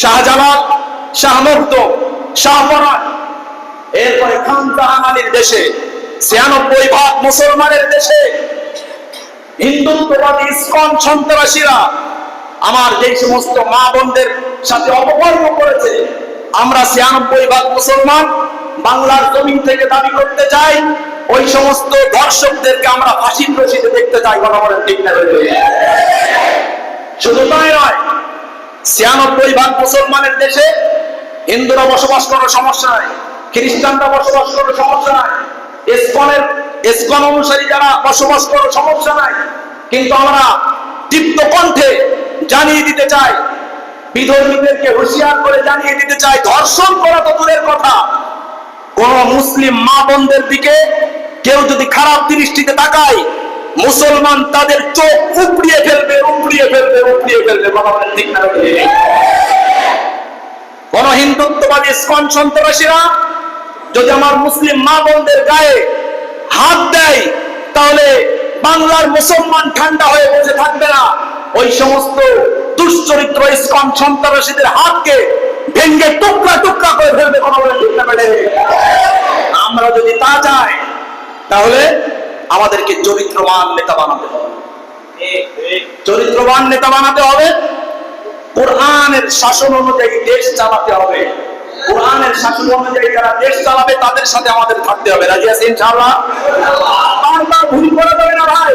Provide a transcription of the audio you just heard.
শাহজালাল, শাহ মখদুম, শাহপরাণ, এরপরে খান জাহান আলীর দেশে ৯৬% মুসলমানের দেশে হিন্দুত্ববাদী ইসকন সন্ত্রাসীরা আমার যে সমস্ত মা বোনদের সাথে অপকর্ম করেছে, আমরা ৯৬% মুসলমান বাংলার জমিন থেকে দাবি করতে চাই ওই সমস্ত ধর্ষকদেরকে আমরা ফাঁসির রশিতে দেখতে চাই। কথা বলেন ঠিক না? শুধু তাই নয়, ৯৬% মুসলমানের দেশে হিন্দুরা বসবাস করার সমস্যা নাই, খ্রিস্টানরা বসবাস করার সমস্যা নাই, ইসকন অনুসারী যারা বসবাস করার সমস্যা নাই, কিন্তু আমরা দীপ্ত কণ্ঠে জানিয়ে দিতে চাই, বিধর্মীদেরকে হুঁশিয়ার করে জানিয়ে দিতে চাই, ধর্ষণ করা তো দূরের কথা, কোন মুসলিম মা বোনদের দিকে কেউ যদি খারাপ দৃষ্টিতে তাকায়, মুসলমান তাদের চোখ উপড়িয়ে ফেলবে, উপড়িয়ে ফেলবে, উপড়িয়ে ফেলবে। কথা বলেন ঠিক না? কোন হিন্দুত্ববাদী ইসকন সন্ত্রাসীরা যদি আমার মুসলিম মা বোনদের গায়ে হাত দেয়, তাহলে বাংলার মুসলমান ঠান্ডা হয়ে বসে থাকবে না, ওই সমস্ত দুশ্চরিত্র ইসকন সন্ত্রাসীদের হাতকে ভেঙ্গে টুকরা টুকরা করে ফেলবে। কথা বলেন ঠিক না? আমরা যদি তা চাই, তাহলে আমাদেরকে চরিত্রবান নেতা বানাতে হবে, চরিত্রবান নেতা বানাতে হবে, কোরআনের শাসন অনুযায়ী দেশ চালাতে হবে, কোরআনের শাসন অনুযায়ী যারা দেশ চালাবে তাদের সাথে আমাদের থাকতে হবে। রাজি আছেন ইনশাআল্লাহ? ভুল করা যাবে না ভাই।